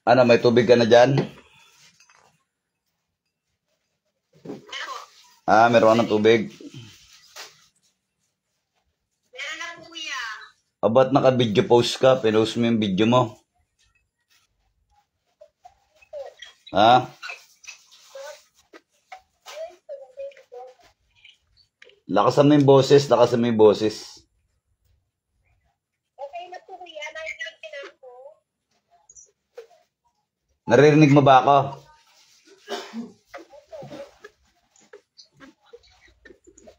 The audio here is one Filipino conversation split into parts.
Ano, may tubig ka na dyan? Meron ka ng tubig? Meron na po, kuya. Ba't naka-video post ka? Pinost mo yung video mo. Ha? Lakasan mo yung boses, lakasan mo yung boses. Okay na po, kuya. Nakikinig na po. Naririnig mo ba ako?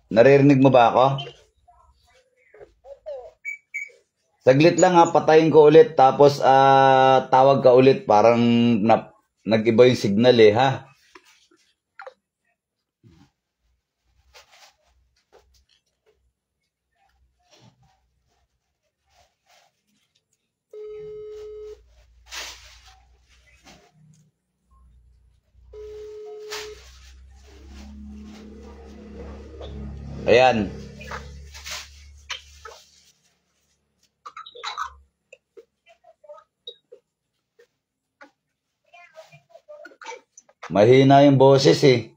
Naririnig mo ba ako? Saglit lang ha, patayin ko ulit tapos tawag ka ulit, parang nag-iba yung signal eh ha. Ayan. Mahina yung boses eh.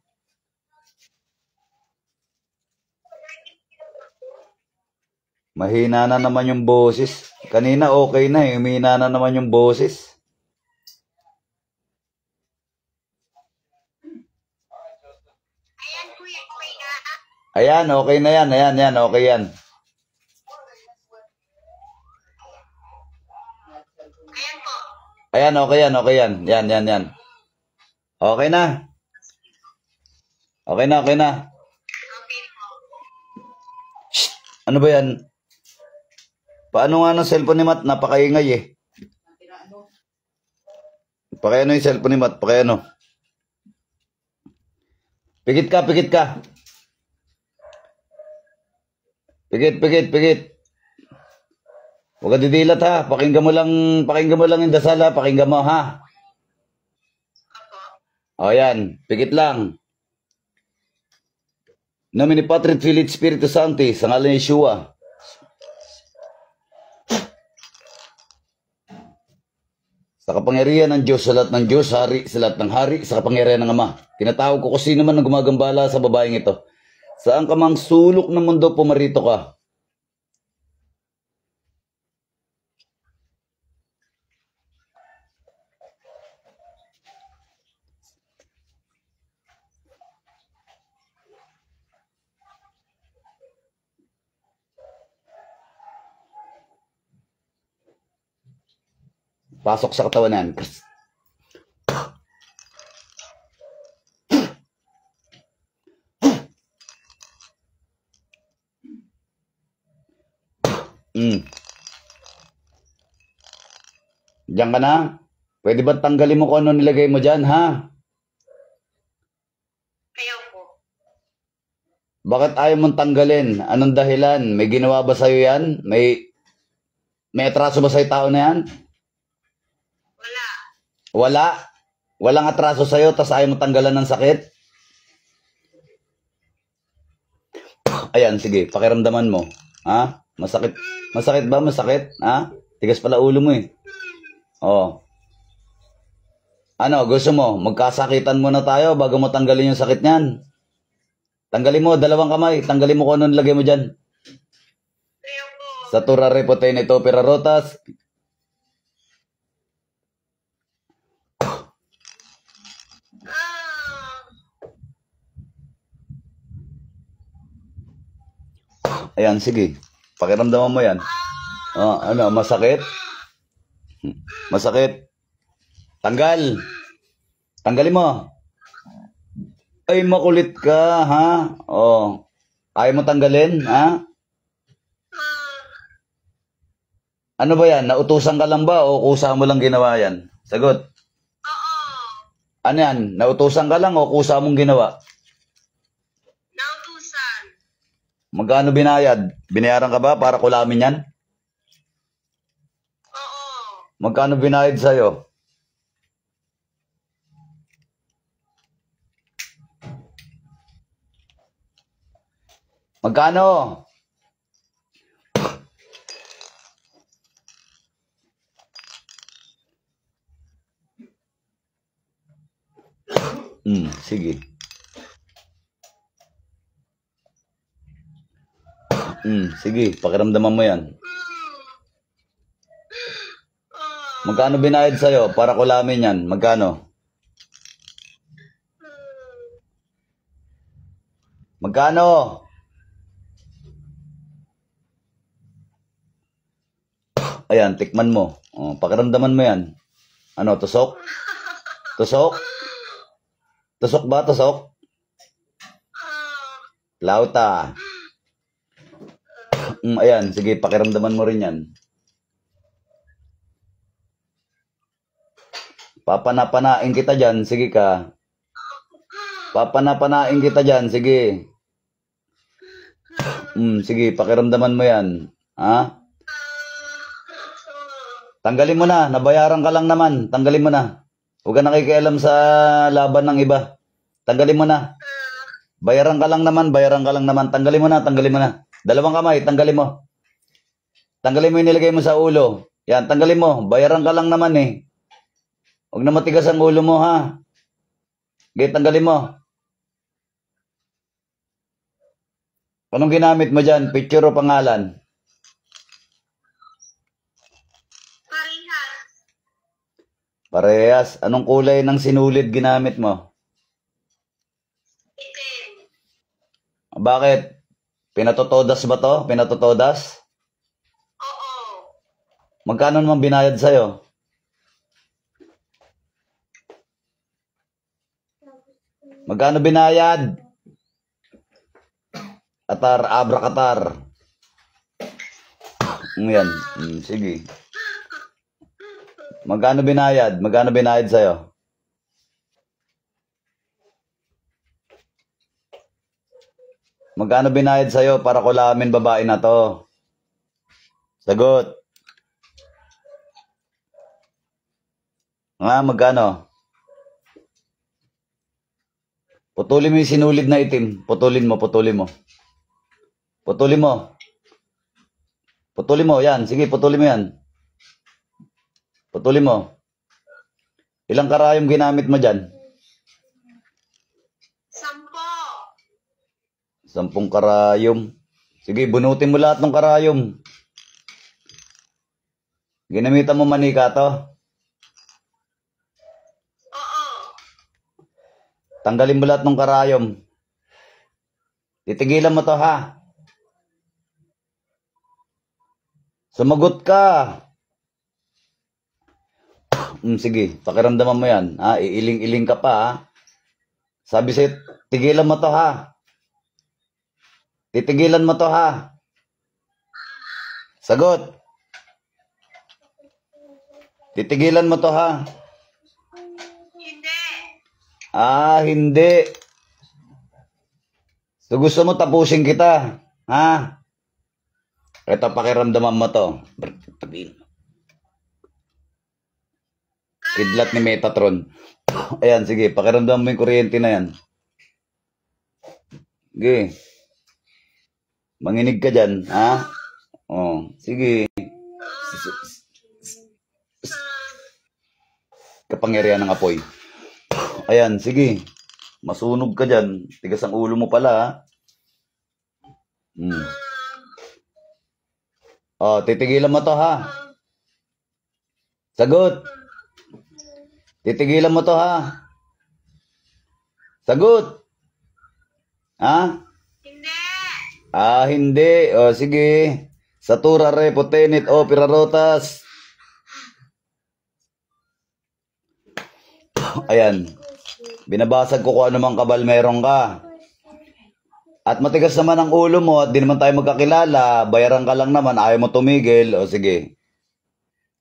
Mahina na naman yung boses. Kanina okay na eh, humina na naman yung boses. Ayan, kuya. Okay na. Ayan, okay na yan. Ayan, okay yan. Ayan po. Ayan, okay yan. Yan. Okay na. Okay na. Okay po. Shh! Ano ba yan? Paano nga ng cellphone ni Matt? Napakaingay eh. Pakiano yung cellphone ni Matt? Pakiano. Pigit ka. Pigit. Huwag ka didilat ha. Pakinggan mo lang yung dasal ha. Pakinggan mo ha. O yan. Pigit lang. Nomine Patri et Filii et Spiritus Sancti, sa ngalan ni Yeshua. Sa kapangyarihan ng Diyos, sa lahat ng Diyos, hari, sa lahat ng hari, sa kapangyarihan ng Ama. Tinatawag ko kung sino man ang gumagambala sa babaeng ito. Saan ka mang sulok ng mundo, pumarito ka. Pasok sa katawan yan. Diyan ka na? Pwede ba tanggalin mo kung ano nilagay mo dyan, ha? Ayaw po. Bakit ayaw mong tanggalin? Anong dahilan? May ginawa ba sa'yo yan? May atraso ba sa'yo tao na yan? Wala. Wala? Walang atraso sa'yo, tas ayaw mo tanggalan ng sakit? Ayan, sige, pakiramdaman mo. Ha? Masakit? Masakit ba? Masakit? Ha? Tigas pala ulo mo eh. Oh. Ano, gusto mo? Magkasakitan muna tayo bago mo tanggalin yung sakit niyan. Tanggalin mo, dalawang kamay. Tanggalin mo kung ano nilagay mo dyan. Ayaw po. Sa turare potene to pirarotas. Ayan, sige. Pakiramdaman mo yan. Oh, ano, masakit? Masakit. Tanggal. Tanggalin mo. Ay, makulit ka, ha? Oh. Ayaw mo tanggalin, ha? Ano ba yan? Nautusan ka lang ba o kusa mo lang ginawa yan? Sagot. Oo. Ano yan? Nautusan ka lang o kusa mong ginawa? Nautusan. Magkano binayad? Binayaran ka ba para kulamin yan? Oo. Magkano binayad sa'yo? Magkano? Sige. Sige, pakiramdaman mo yan. Magkano binayad sa'yo para kulamin yan? Magkano? Magkano? Ayan, tikman mo. Pakiramdaman mo yan. Ano, tusok? Tusok? Tusok ba? Tusok? Lauta. Ayan, sige, pakiramdaman mo rin yan. Papanapanain kita dyan, sige ka. Papanapanain kita dyan, sige. Sige, pakiramdaman mo yan. Ha? Tanggalin mo na, nabayaran ka lang naman. Tanggalin mo na. Huwag ka nakikialam sa laban ng iba. Tanggalin mo na. Bayaran ka lang naman, bayaran ka lang naman. Tanggalin mo na, tanggalin mo na. Dalawang kamay, tanggalin mo. Tanggalin mo yung nilagay mo sa ulo. Yan, tanggalin mo. Bayaran ka lang naman eh. Huwag na matigas ang ulo mo ha. Okay, tanggalin mo. Anong ginamit mo dyan? Picture o pangalan? Parehas. Parehas. Anong kulay ng sinulid ginamit mo? Itim. Bakit? Pinatotodas ba to? Pinatotodas? Oo. Magkano naman binayad sa'yo? Magkano binayad? Atar, abrakatar. Yan. Sige. Magkano binayad? Magkano binayad sa'yo? Magkano binayad sa'yo para kulamin babae na to? Sagot. Nga, magkano? Putulin mo yung sinulid na itim. Putulin mo, putulin mo. Putulin mo. Putulin mo, yan. Sige, putulin mo yan. Putulin mo. Ilang karayom ginamit mo dyan? 10. 10 karayom. Sige, bunutin mo lahat ng karayom. Ginamitan mo manika to? Oo. Tanggalin mo lahat ng karayom. Titigilan mo to ha. Sumagot ka. Sige, pakiramdaman mo yan. Ha? Iiling-iling ka pa ha. Sabi sa'yo, tigilan mo to ha. Titigilan mo to ha. Sagot. Titigilan mo to ha. Hindi. Hindi. So gusto mo tapusin kita. Ha? Ito pakiramdaman mo to. Kidlat ni Metatron. Ayan, sige. Pakiramdaman mo yung kuryente na yan. Sige. Manginig ka dyan. Ha? Sige. Kapangyarihan ng apoy. Ayan, sige. Masunog ka dyan. Tigas ang ulo mo pala, ha? Titigilan mo to, ha? Sagot. Titigilan mo to, ha? Sagot. Ha? Hindi. Hindi. Sige. Satura re, potenit, pirarotas. Ayan. Binabasag ko kung anumang kabal meron ka. At matigas naman ang ulo mo at di naman tayo magkakilala. Bayaran ka lang naman. Ayaw mo tumigil. Sige.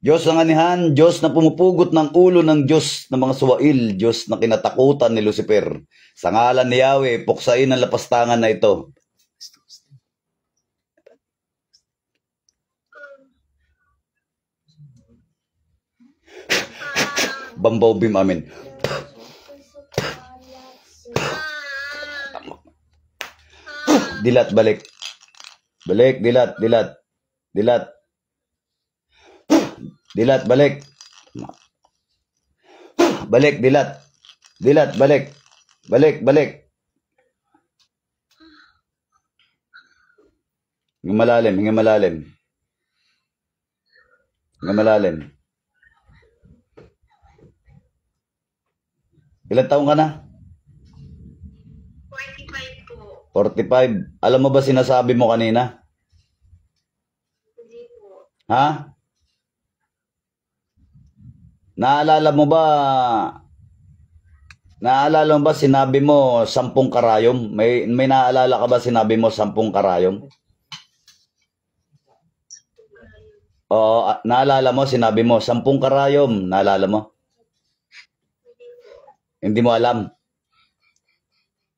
Diyos ng anihan, Diyos na pumupugot ng ulo ng Diyos ng mga suwail, Diyos na kinatakutan ni Lucifer. Sa ngalan ni Yahweh, puksain ang lapastangan na ito. Bambaw beam, amin. Dilat, balik. Balik, dilat, dilat. Dilat. Dilat, balik. Balik, dilat. Dilat, balik. Balik, balik. Hinga malalim, hinga malalim. Hinga malalim. Ilan taong ka na? 45 po. 45. Alam mo ba sinasabi mo kanina? Hindi po. Ha? Naalala mo ba sinabi mo 10 karayom? May naalala ka ba sinabi mo 10 karayom? Oo, naalala mo sinabi mo 10 karayom, naalala mo? Hindi mo alam.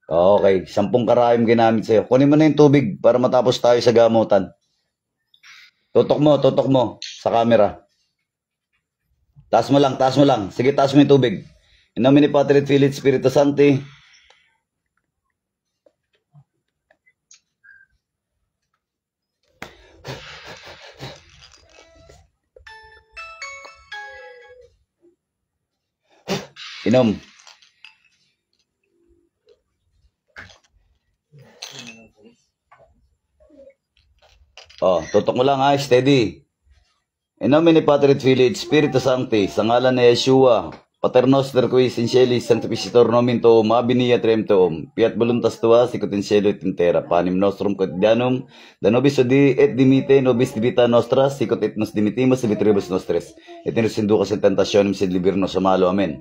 Okay, 10 karayom ginamit sa'yo. Kunin mo na yung tubig para matapos tayo sa gamutan. Tutok mo sa camera. Taas mo lang. Sige, taas mo yung tubig. In nomine Patri et Filii et Spiritus Sancti. Inom. Oh, tutok mo lang ha, steady. In nomine Patri et Filii et Spiritus Sancti, sa ngalan ni Yeshua, Pater Noster qui in celis sanctificator nomen tuum, abinia trem tuum, fiat voluntas tua sicut in cielo et in terra, panem nostrum quotidianum, da nobis odi et dimite nobis debita nostra, sicut et nos dimitimus debitoribus nostres, et in nos inducas in tentationem sed liber nos a malo. Amen.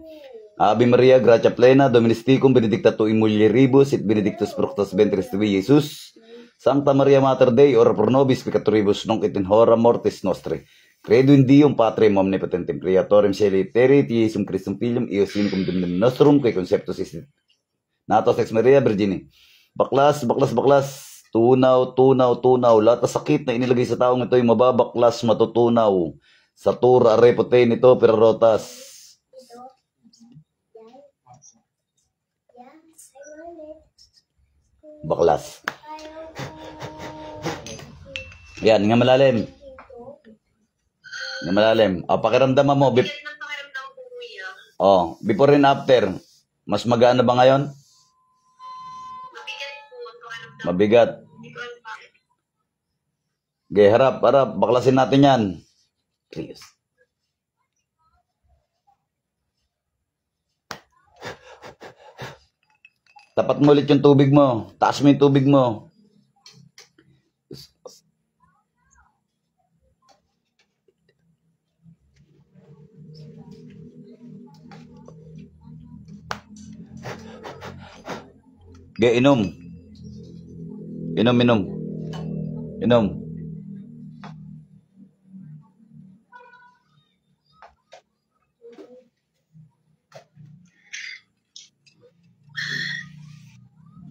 Ave Maria, gratia plena, Dominus tecum, benedicta tu in mulieribus, et benedictus fructus ventris tui, Iesus. Sancta Maria Mater Dei, ora pro nobis peccatoribus, nunc et in hora mortis nostri. Credo in Deum Patrem omnipotentem, Creatorem caeli et terrae, et Iesum Christum Filium, eos unicum Dominum nostrum, qui conceptus est natos ex Maria Virgini. Baklas. Tunaw. Lahat ng sakit na inilagay sa taong ito ay mababaklas, matutunaw. Satura repote nito, perotas. Baklas. Yan, nga malalim. Nga malalim. O, pakiramdaman mo. Bigat ng pakiramdam ko, kuya. Before and after. Mas magaan na ba ngayon? Mabigat po ang pakiramdam. Mabigat. Hindi ko alam bakit. Okay, harap. Baklasin natin yan. Serious. Tapat mo ulit yung tubig mo. Taas mo yung tubig mo. Okay, inom.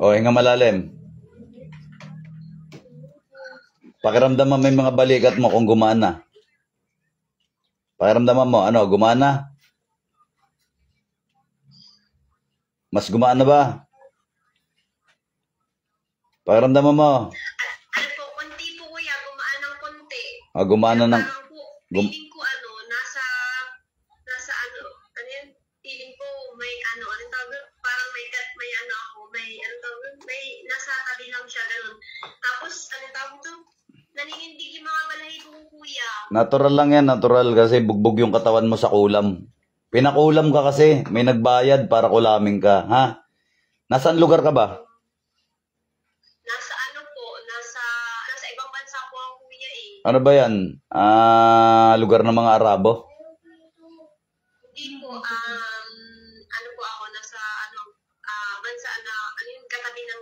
O, hinga malalim. Pakiramdaman mo yung mga balikat mo kung gumana. Pakiramdaman mo, gumana? Mas gumana ba? Pakiramdaman mo. Ano po, konti po, kuya. Gumaan ng konti. Gumana ng... Parang po, Gum- feeling ko nasa feeling ko may anong tawag doon? Parang may nasa tabi lang siya, ganun. Tapos, anong tawag to? Naninindig yung mga balahibo ko, kuya. Natural lang yan, natural kasi bugbog yung katawan mo sa kulam. Pinakulam ka kasi, may nagbayad para kulamin ka, ha? Nasaan lugar ka ba? Nasa ibang bansa po ako, kuya eh. Ano ba yan? Lugar ng mga Arabo? Hindi po, ano po ako, nasa bansa na, katabi ng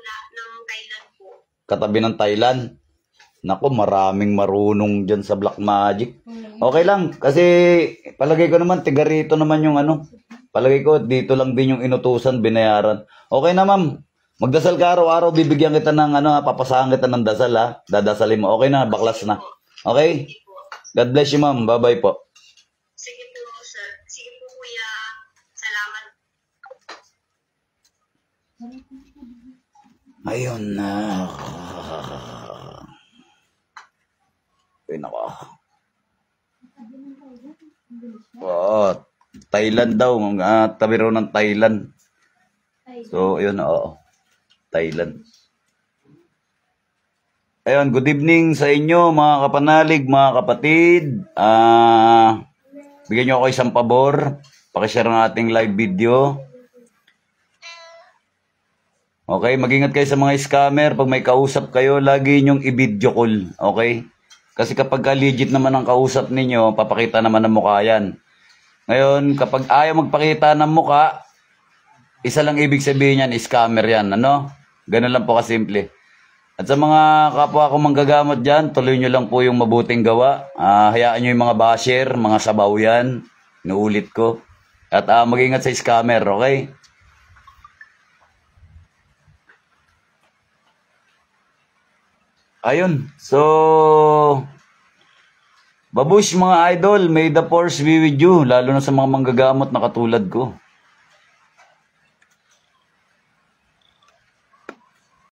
Thailand po. Katabi ng Thailand? Nako, maraming marunong dyan sa black magic. Okay lang, kasi palagay ko naman, tiga rito naman yung palagay ko, dito lang din yung inutusan, binayaran. Okay na ma'am, magdasal ka araw-araw, bibigyan kita ng papasahan kita ng dasal ha. Dadasalin mo, okay na, baklas na. Okay? Sige po. God bless you ma'am, bye-bye po. Sige po, sir. Sige po, kuya. Salamat. Ayun na. Ay, nako. Thailand daw. Tabi raw ng Thailand. So, ayun, oo. Thailand. Ayun, good evening sa inyo, mga kapanalig, mga kapatid. Bigyan nyo ako isang pabor. Pakishare ng ating live video. Okay, mag-ingat kayo sa mga scammer. Pag may kausap kayo, lagi nyong i-video call. Okay? Kasi kapag legit naman ang kausap ninyo, papakita naman ng mukha yan. Ngayon, kapag ayaw magpakita ng mukha, isa lang ibig sabihin yan, scammer yan. Ano? Ganun lang po kasimple. At sa mga kapwa ko manggagamot dyan, tuloy nyo lang po yung mabuting gawa. Hayaan nyo yung mga basher, mga sabaw yan. Inuulit ko. At mag-ingat sa scammer, okay? Ayun. So, babush mga idol, may the force be with you. Lalo na sa mga manggagamot na katulad ko.